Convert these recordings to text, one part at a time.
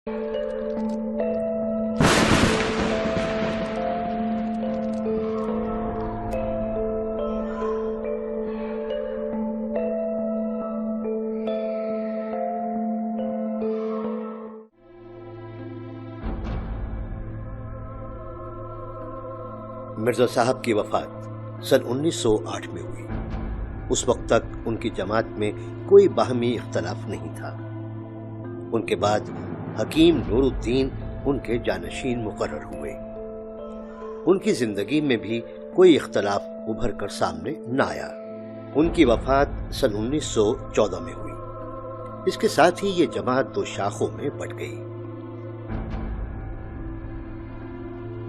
مرزا صاحب کی وفات سن 1908 میں ہوئی۔ اس وقت تک ان کی جماعت میں کوئی باہمی اختلاف نہیں تھا۔ ان کے بعد حکیم نور الدین ان کے جانشین مقرر ہوئے۔ ان کی زندگی میں بھی کوئی اختلاف ابھر کر سامنے نہ آیا۔ ان کی وفات سن 1914 میں ہوئی۔ اس کے ساتھ ہی یہ جماعت دو شاخوں میں بٹ گئی۔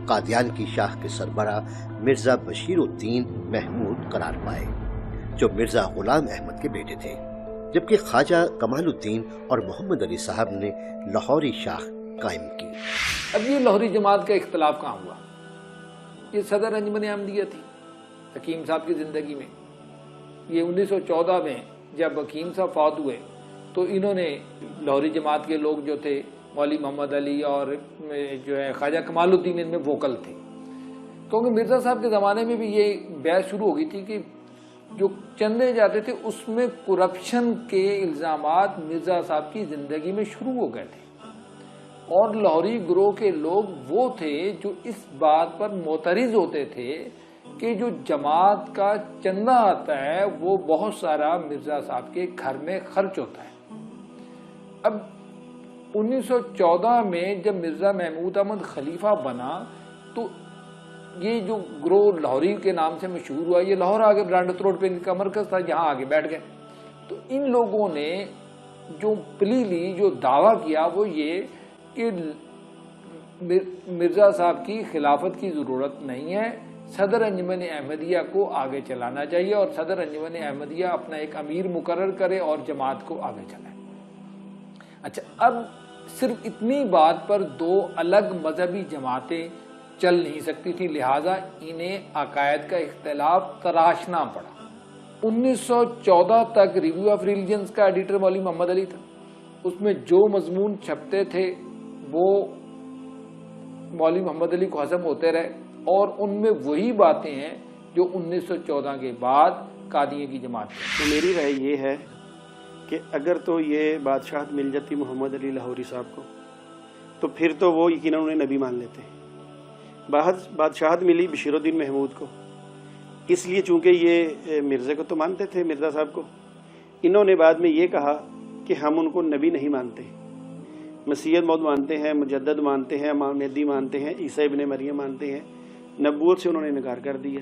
قادیان کی شاخ کے سربراہ مرزا بشیر الدین محمود قرار پائے، جو مرزا غلام احمد کے بیٹے تھے، جبکہ خواجہ کمال الدین اور محمد علی صاحب نے لاہوری شاخ قائم کی۔ اب یہ لاہوری جماعت کا اختلاف کہاں ہوا؟ یہ صدر انجمن احمدیہ تھی حکیم صاحب کی زندگی میں۔ یہ 1914 میں جب حکیم صاحب فوت ہوئے تو انہوں نے لاہوری جماعت کے لوگ جو تھے، مولوی محمد علی اور جو ہے خواجہ کمال الدین، ان میں ووکل تھے، کیونکہ مرزا صاحب کے زمانے میں بھی یہ بحث شروع ہو گئی تھی کہ جو چندے جاتے تھے اس میں کرپشن کے الزامات مرزا صاحب کی زندگی میں شروع ہو گئے تھے، اور لاہوری گروہ کے لوگ وہ تھے جو اس بات پر معترض ہوتے تھے کہ جو جماعت کا چندہ آتا ہے وہ بہت سارا مرزا صاحب کے گھر میں خرچ ہوتا ہے۔ اب 1914 میں جب مرزا محمود احمد خلیفہ بنا تو یہ جو گروہ لاہوری کے نام سے مشہور ہوا، یہ لاہور آگے برانڈت روڈ پہ ان کا مرکز تھا، یہاں آگے بیٹھ گئے۔ تو ان لوگوں نے جو پلی لی، جو دعویٰ کیا، وہ یہ کہ مرزا صاحب کی خلافت کی ضرورت نہیں ہے، صدر انجمن احمدیہ کو آگے چلانا چاہیے، اور صدر انجمن احمدیہ اپنا ایک امیر مقرر کرے اور جماعت کو آگے چلائے۔ اچھا، اب صرف اتنی بات پر دو الگ مذہبی جماعتیں چل نہیں سکتی تھی، لہٰذا انہیں عقائد کا اختلاف تراشنا پڑا۔ 1914 تک ریویو آف ریلیجنز کا ایڈیٹر مولوی محمد علی تھا، اس میں جو مضمون چھپتے تھے وہ مولوی محمد علی کو ہضم ہوتے رہے، اور ان میں وہی باتیں ہیں جو 1914 کے بعد قادیان کی جماعت میں۔ تو میری رائے یہ ہے کہ اگر تو یہ بادشاہت مل جاتی محمد علی لاہوری صاحب کو تو پھر تو وہ یقیناً انہیں نبی مان لیتے ہیں۔ بادشاہت ملی بشیر الدین محمود کو، اس لیے چونکہ یہ مرزا کو تو مانتے تھے، مرزا صاحب کو، انہوں نے بعد میں یہ کہا کہ ہم ان کو نبی نہیں مانتے، مسیحیت موعود مانتے ہیں، مجدد مانتے ہیں، امام مہدی مانتے ہیں، عیسیٰ ابن مریم مانتے ہیں۔ نبوت سے انہوں نے انکار کر دیا۔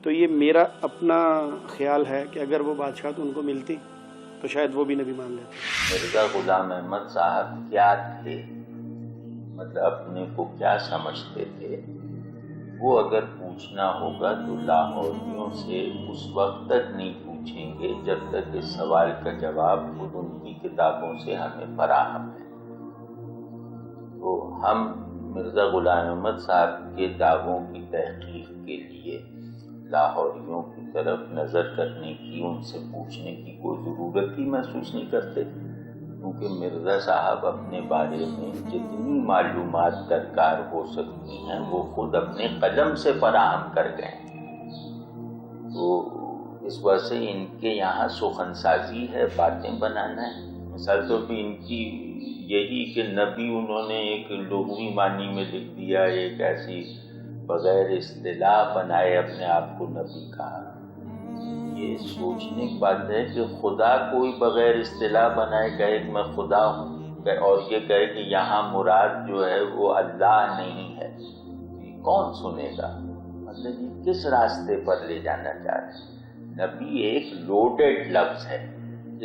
تو یہ میرا اپنا خیال ہے کہ اگر وہ بادشاہت ان کو ملتی تو شاید وہ بھی نبی مان لیتے۔ مرزا غلام احمد صاحب کیا تھے، مطلب اپنے کو کیا سمجھتے تھے، وہ اگر پوچھنا ہوگا تو لاہوریوں سے اس وقت تک نہیں پوچھیں گے جب تک اس سوال کا جواب خود ان کی کتابوں سے ہمیں فراہم ہے۔ تو ہم مرزا غلام احمد صاحب کے دعووں کی تحقیق کے لیے لاہوریوں کی طرف نظر کرنے کی، ان سے پوچھنے کی کوئی ضرورت ہی محسوس نہیں کرتے، کیونکہ مرزا صاحب اپنے بارے میں جتنی معلومات درکار ہو سکتی ہیں وہ خود اپنے قلم سے فراہم کر گئے۔ تو اس وجہ سے ان کے یہاں سخن سازی ہے، باتیں بنانا ہے۔ مثال طور پہ ان کی یہی کہ نبی انہوں نے ایک لغوی معنی میں لکھ دیا، ایک ایسی بغیر اصطلاح بنائے اپنے آپ کو نبی کہا۔ یہ سوچنے کی بات ہے کہ خدا کوئی بغیر اصطلاح بنائے کہے کہ میں خدا ہوں، اور یہ کہے کہ یہاں مراد جو ہے وہ اللہ نہیں ہے، کون سنے گا؟ مطلب یہ کس راستے پر لے جانا چاہ رہے ہیں؟ نبی ایک لوڈڈ لفظ ہے،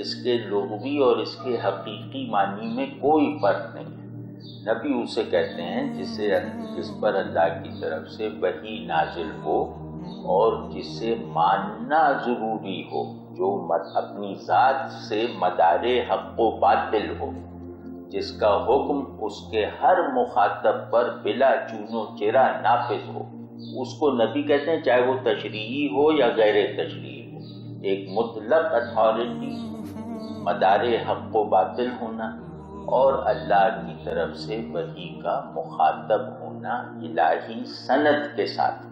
اس کے لغوی اور اس کے حقیقی معنی میں کوئی فرق نہیں ہے۔ نبی اسے کہتے ہیں جس پر اللہ کی طرف سے وحی نازل ہو اور جسے ماننا ضروری ہو، جو اپنی ذات سے مدار حق و باطل ہو، جس کا حکم اس کے ہر مخاطب پر بلا چون و چرا نافذ ہو، اس کو نبی کہتے ہیں، چاہے وہ تشریعی ہو یا غیر تشریعی ہو۔ ایک مطلق اتھارٹی، مدار حق و باطل ہونا، اور اللہ کی طرف سے وحی کا مخاطب ہونا الہی سند کے ساتھ۔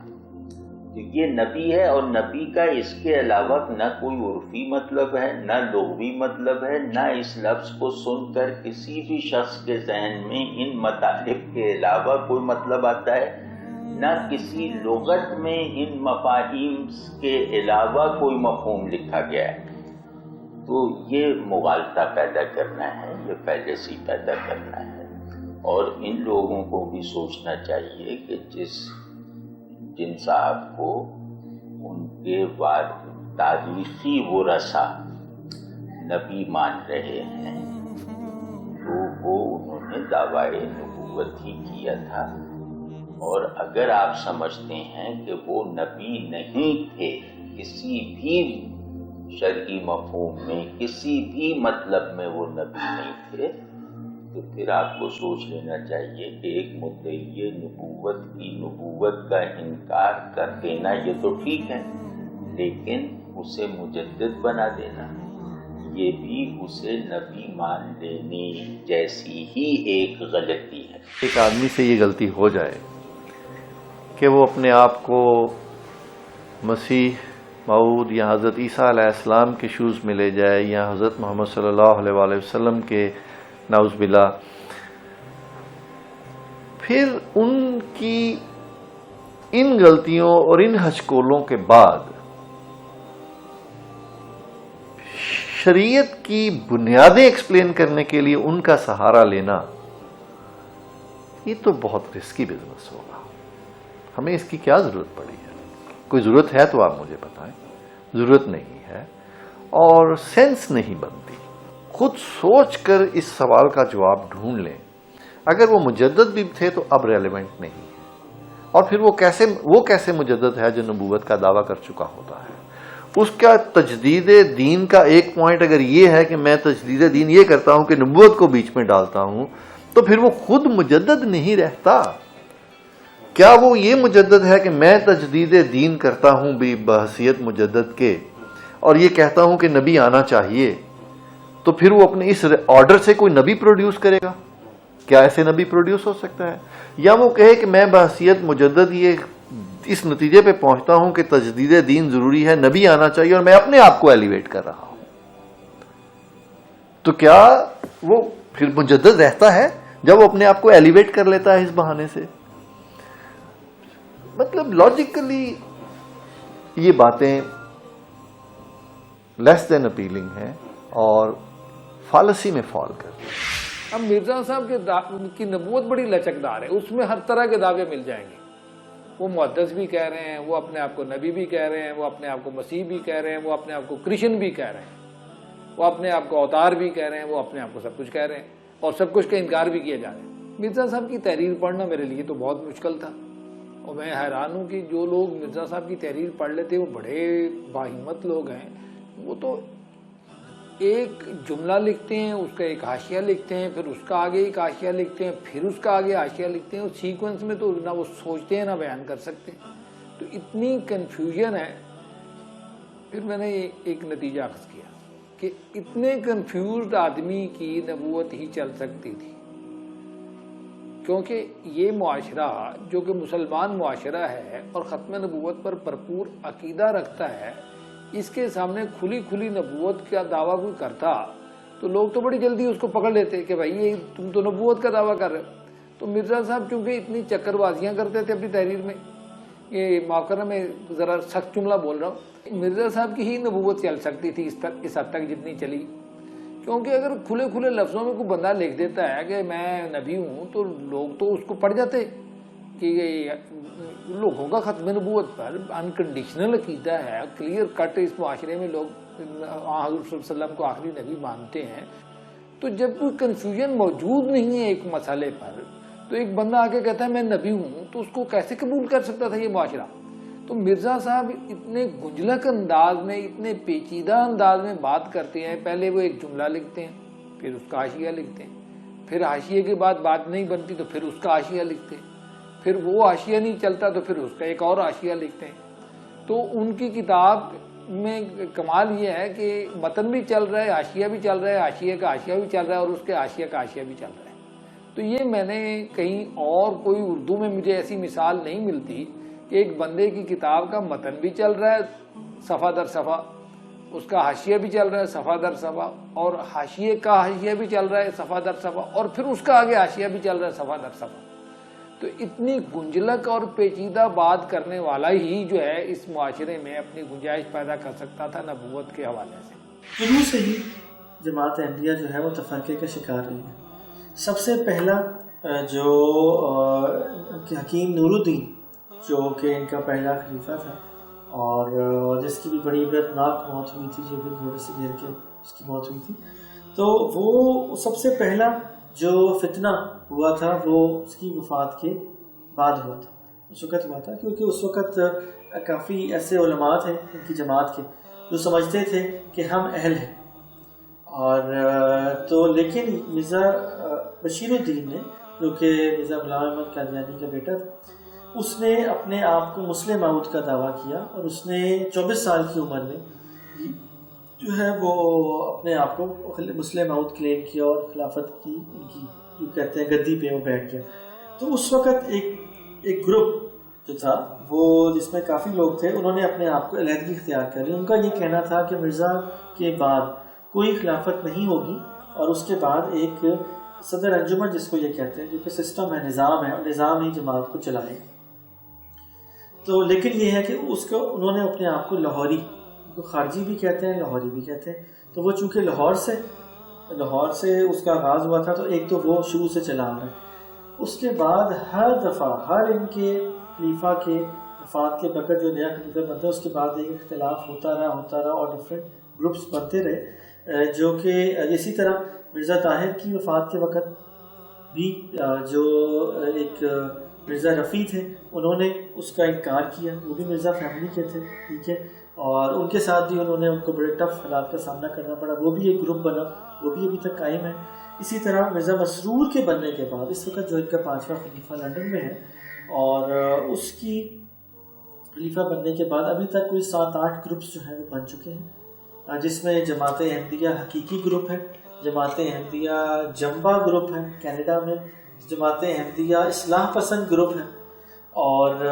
تو یہ نبی ہے، اور نبی کا اس کے علاوہ نہ کوئی عرفی مطلب ہے، نہ لغوی مطلب ہے، نہ اس لفظ کو سن کر کسی بھی شخص کے ذہن میں ان مطالب کے علاوہ کوئی مطلب آتا ہے، نہ کسی لغت میں ان مفاہیم کے علاوہ کوئی مفہوم لکھا گیا ہے۔ تو یہ مغالطہ پیدا کرنا ہے، یہ پہلے سے پیدا کرنا ہے، اور ان لوگوں کو بھی سوچنا چاہیے کہ جن صاحب کو ان کے تاریخی ورثہ نبی مان رہے ہیں، تو وہ انہوں نے دعویٰ نبوت ہی کیا تھا، اور اگر آپ سمجھتے ہیں کہ وہ نبی نہیں تھے کسی بھی شرعی مفہوم میں، کسی بھی مطلب میں وہ نبی نہیں تھے، تو پھر آپ کو سوچ لینا چاہیے کہ ایک مدعی نبوت کی نبوت کا انکار کر دینا یہ تو ٹھیک ہے، لیکن اسے مجدد بنا دینا یہ بھی اسے نبی مان لینے جیسی ہی ایک غلطی ہے۔ ایک آدمی سے یہ غلطی ہو جائے کہ وہ اپنے آپ کو مسیح موعود یا حضرت عیسیٰ علیہ السلام کے شوز میں لے جائے، یا حضرت محمد صلی اللہ علیہ وآلہ وسلم کے، نعوذ باللہ، پھر ان کی ان غلطیوں اور ان ہچکولوں کے بعد شریعت کی بنیادیں ایکسپلین کرنے کے لیے ان کا سہارا لینا، یہ تو بہت رسکی بزنس ہوگا۔ ہمیں اس کی کیا ضرورت پڑی ہے؟ کوئی ضرورت ہے تو آپ مجھے بتائیں، ضرورت نہیں ہے، اور سینس نہیں بنتی۔ خود سوچ کر اس سوال کا جواب ڈھونڈ لیں، اگر وہ مجدد بھی تھے تو اب ریلیونٹ نہیں ہے، اور پھر وہ کیسے مجدد ہے جو نبوت کا دعویٰ کر چکا ہوتا ہے؟ اس کا تجدید دین کا ایک پوائنٹ اگر یہ ہے کہ میں تجدید دین یہ کرتا ہوں کہ نبوت کو بیچ میں ڈالتا ہوں، تو پھر وہ خود مجدد نہیں رہتا۔ کیا وہ یہ مجدد ہے کہ میں تجدید دین کرتا ہوں بحیثیت مجدد کے، اور یہ کہتا ہوں کہ نبی آنا چاہیے، تو پھر وہ اپنے اس آرڈر سے کوئی نبی پروڈیوس کرے گا؟ کیا ایسے نبی پروڈیوس ہو سکتا ہے؟ یا وہ کہے کہ میں بحیثیت مجدد یہ اس نتیجے پہ پہنچتا ہوں کہ تجدید دین ضروری ہے، نبی آنا چاہیے، اور میں اپنے آپ کو ایلیویٹ کر رہا ہوں، تو کیا وہ پھر مجدد رہتا ہے جب وہ اپنے آپ کو ایلیویٹ کر لیتا ہے اس بہانے سے؟ مطلب لاجیکلی یہ باتیں لیس دین اپیلنگ ہیں اور فالسی میں فال کرتی ہیں۔ اب مرزا صاحب کی نبوت بڑی لچکدار ہے، اس میں ہر طرح کے دعوے مل جائیں گے۔ وہ محدث بھی کہہ رہے ہیں، وہ اپنے آپ کو نبی بھی کہہ رہے ہیں، وہ اپنے آپ کو مسیح بھی کہہ رہے ہیں، وہ اپنے آپ کو کرسچن بھی کہہ رہے ہیں، وہ اپنے آپ کو اوتار بھی کہہ رہے ہیں، وہ اپنے آپ کو سب کچھ کہہ رہے ہیں، اور سب کچھ کا انکار بھی کیا جا رہا ہے۔ مرزا صاحب کی تحریر پڑھنا میرے لیے تو بہت مشکل تھا، اور میں حیران ہوں کہ جو لوگ مرزا صاحب کی تحریر پڑھ لیتے وہ بڑے باہمت لوگ ہیں۔ وہ تو ایک جملہ لکھتے ہیں، اس کا ایک حاشیہ لکھتے ہیں، پھر اس کا آگے ایک حاشیہ لکھتے ہیں، پھر اس کا آگے حاشیہ لکھتے ہیں، اور سیکوینس میں تو نہ وہ سوچتے ہیں نہ بیان کر سکتے ہیں، تو اتنی کنفیوژن ہے۔ پھر میں نے ایک نتیجہ اخذ کیا کہ اتنے کنفیوزڈ آدمی کی نبوت ہی چل سکتی تھی، کیونکہ یہ معاشرہ جو کہ مسلمان معاشرہ ہے اور ختم نبوت پر بھرپور عقیدہ رکھتا ہے، اس کے سامنے کھلی کھلی نبوت کا دعویٰ کوئی کرتا تو لوگ تو بڑی جلدی اس کو پکڑ لیتے کہ بھائی یہ تم تو نبوت کا دعویٰ کر رہے ہو۔ تو مرزا صاحب چونکہ اتنی چکر بازیاں کرتے تھے اپنی تحریر میں، یہ معاف کرنا میں ذرا سخت جملہ بول رہا ہوں، مرزا صاحب کی ہی نبوت چل سکتی تھی اس حد تک جتنی چلی، کیونکہ اگر کھلے کھلے لفظوں میں کوئی بندہ لکھ دیتا ہے کہ میں نبی ہوں تو لوگ تو اس کو پڑھ جاتے کہ لوگوں کا ختم نبوت پر انکنڈیشنل عقیدہ ہے، کلیئر کٹ اس معاشرے میں لوگ حضور صلی اللہ علیہ وسلم کو آخری نبی مانتے ہیں۔ تو جب کوئی کنفیوژن موجود نہیں ہے ایک مسئلے پر، تو ایک بندہ آ کے کہتا ہے میں نبی ہوں، تو اس کو کیسے قبول کر سکتا تھا یہ معاشرہ؟ تو مرزا صاحب اتنے گنجلک انداز میں، اتنے پیچیدہ انداز میں بات کرتے ہیں۔ پہلے وہ ایک جملہ لکھتے ہیں، پھر اس کا حاشیہ لکھتے ہیں، پھر حاشیے کے بعد بات نہیں بنتی تو پھر اس کا حاشیہ لکھتے ہیں، پھر وہ حاشیہ نہیں چلتا تو پھر اس کا ایک اور حاشیہ لکھتے ہیں۔ تو ان کی کتاب میں کمال یہ ہے کہ متن بھی چل رہا ہے، حاشیہ بھی چل رہا ہے، حاشیے کا حاشیہ بھی چل رہا ہے، اور اس کے حاشیہ کا حاشیہ بھی چل رہا ہے. تو یہ میں نے کہیں اور کوئی اردو میں مجھے ایسی مثال نہیں ملتی کہ ایک بندے کی کتاب کا متن بھی چل رہا ہے صفحہ در صفحہ، اس کا حاشیہ بھی چل رہا ہے صفحہ در صفحہ، اور حاشیے کا حاشیہ بھی چل رہا ہے صفحہ در صفحہ، اور پھر اس کا آگے حاشیہ بھی چل رہا ہے صفحہ در صفحہ. تو اتنی گنجلک اور پیچیدہ بات کرنے والا ہی جو ہے اس معاشرے میں اپنی گنجائش پیدا کر سکتا تھا نبوت کے حوالے سے. شروع سے ہی جماعت احمدیہ جو ہے وہ تفرقے کا شکار رہی ہے. سب سے پہلا جو حکیم نور الدین جو کہ ان کا پہلا خلیفہ تھا اور جس کی بھی بڑی عبرتناک موت ہوئی تھی، جو کہ گھوڑے سے گر کے اس کی موت ہوئی تھی، تو وہ سب سے پہلا جو فتنہ ہوا تھا وہ اس کی وفات کے بعد ہوا تھا. اس وقت ہوا تھا کیونکہ اس وقت کافی ایسے علماء تھے ان کی جماعت کے جو سمجھتے تھے کہ ہم اہل ہیں، اور تو لیکن مرزا بشیر الدین نے جو کہ مرزا غلام احمد قادیانی کا بیٹا تھا، اس نے اپنے آپ کو مسلم معود کا دعویٰ کیا، اور اس نے 24 سال کی عمر میں جو ہے وہ اپنے آپ کو مسلم معود کلیم کیا اور خلافت کی ان کی جو کہتے ہیں گدی پہ وہ بیٹھ گیا. تو اس وقت ایک گروپ جو تھا وہ جس میں کافی لوگ تھے، انہوں نے اپنے آپ کو علیحدگی اختیار کر لی. ان کا یہ کہنا تھا کہ مرزا کے بعد کوئی خلافت نہیں ہوگی، اور اس کے بعد ایک صدر انجمن جس کو یہ کہتے ہیں جو کہ سسٹم ہے، نظام ہے، اور نظام ہی جماعت کو چلائے. تو لیکن یہ ہے کہ اس کو انہوں نے اپنے آپ کو لاہوری، کو خارجی بھی کہتے ہیں، لاہوری بھی کہتے ہیں. تو وہ چونکہ لاہور سے اس کا آغاز ہوا تھا، تو ایک تو وہ شروع سے چلا آ رہا ہے. اس کے بعد ہر دفعہ ہر ان کے خلیفہ کے وفات کے وقت جو نیا خلیفہ بنتا ہے اس کے بعد ایک اختلاف ہوتا رہا اور ڈفرینٹ گروپس بنتے رہے، جو کہ اسی طرح مرزا طاہر کی وفات کے وقت بھی جو ایک مرزا رفیع تھے انہوں نے اس کا انکار کیا. وہ بھی مرزا فیملی کے تھے، ٹھیک ہے، اور ان کے ساتھ بھی انہوں نے ان کو بڑے ٹف حالات کا سامنا کرنا پڑا. وہ بھی ایک گروپ بنا، وہ بھی ابھی تک قائم ہے. اسی طرح مرزا مسرور کے بننے کے بعد اس وقت جو ان کا 5واں خلیفہ لنڈن میں ہے، اور اس کی خلیفہ بننے کے بعد ابھی تک کوئی 7-8 گروپس جو ہیں وہ بن چکے ہیں، جس میں جماعت احمدیہ حقیقی گروپ ہے، جماعت احمدیہ جمبا گروپ ہے کینیڈا میں، جماعت احمدیہ اصلاح پسند گروپ ہے، اور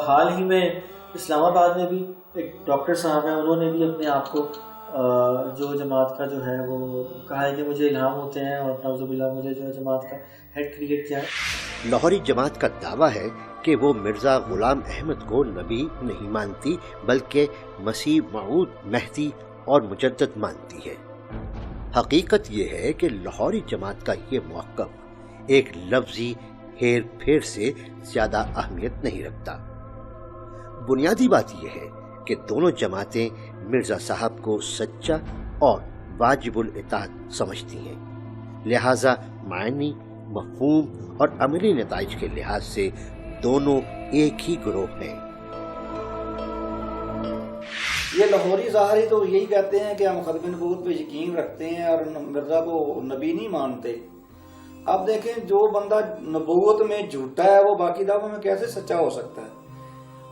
حال ہی میں اسلام آباد میں بھی ایک ڈاکٹر صاحب ہیں، انہوں نے بھی اپنے آپ کو جو جماعت کا جو ہے وہ کہا ہے کہ مجھے الہام ہوتے ہیں، اور نعوذ باللہ مجھے جو ہے جماعت کا ہیڈ کریٹ کیا ہے. لاہوری جماعت کا دعویٰ ہے کہ وہ مرزا غلام احمد کو نبی نہیں مانتی بلکہ مسیح موعود، مہدی اور مجدد مانتی ہے. حقیقت یہ ہے کہ لاہوری جماعت کا یہ موقف ایک لفظی ہیر پھیر سے زیادہ اہمیت نہیں رکھتا. بنیادی بات یہ ہے کہ دونوں جماعتیں مرزا صاحب کو سچا اور واجب الاطاعت سمجھتی ہیں، لہذا معنی، مفہوم اور عملی نتائج کے لحاظ سے دونوں ایک ہی گروہ ہیں. یہ لاہوری ظاہری تو یہی کہتے ہیں کہ ہم ختم نبوت پہ یقین رکھتے ہیں اور مرزا کو نبی نہیں مانتے. اب دیکھیں جو بندہ نبوت میں جھوٹا ہے وہ باقی دعووں میں کیسے سچا ہو سکتا ہے؟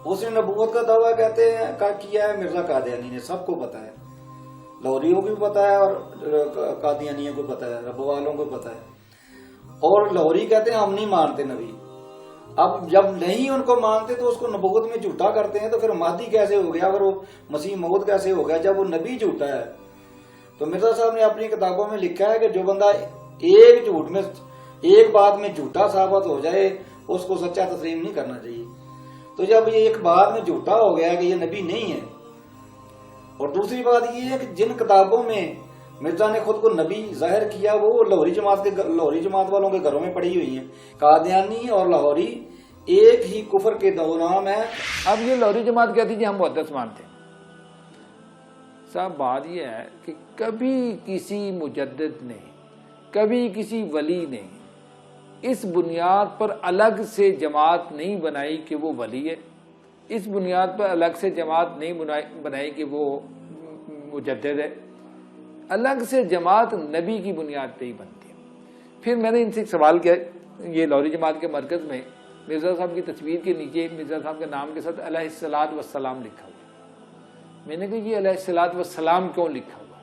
اس نے نبوت کا دعویٰ کہتے ہیں کیا ہے مرزا قادیانی نے، سب کو پتا ہے، لاہوریوں کو بھی پتا ہے اور قادیانیوں کو پتا ہے، رب والوں کو پتا ہے. اور لاہوری کہتے ہیں ہم نہیں مانتے نبی. اب جب نہیں ان کو مانتے تو اس کو نبوت میں جھوٹا کرتے ہیں، تو پھر مہدی کیسے ہو گیا، اگر وہ مسیح موعود کیسے ہو گیا جب وہ نبی جھوٹا ہے؟ تو مرزا صاحب نے اپنی کتابوں میں لکھا ہے کہ جو بندہ ایک جھوٹ میں ایک بات میں جھوٹا ثابت ہو جائے اس کو سچا تسلیم نہیں کرنا چاہیے. تو جب یہ ایک بات میں جھوٹا ہو گیا کہ یہ نبی نہیں ہے، اور دوسری بات یہ ہے کہ جن کتابوں میں مرزا نے خود کو نبی ظاہر کیا وہ لاہوری جماعت والوں کے گھروں میں پڑی ہوئی ہیں. قادیانی اور لاہوری ایک ہی کفر کے دو نام ہیں. اب یہ لاہوری جماعت کہتی ہے ہم محدث مانتے ہیں. صاحب بات یہ ہے کہ کبھی کسی مجدد نے، کبھی کسی ولی نے اس بنیاد پر الگ سے جماعت نہیں بنائی کہ وہ ولی ہے، اس بنیاد پر الگ سے جماعت نہیں بنائی کہ وہ مجدد ہے. الگ سے جماعت نبی کی بنیاد پہ ہی بنتی ہے. پھر میں نے ان سے ایک سوال کیا، یہ لاہوری جماعت کے مرکز میں مرزا صاحب کی تصویر کے نیچے مرزا صاحب کے نام کے ساتھ علیہ الصلوۃ والسلام لکھا ہوا. میں نے کہا یہ علیہ الصلوۃ والسلام کیوں لکھا ہوا؟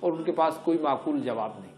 اور ان کے پاس کوئی معقول جواب نہیں.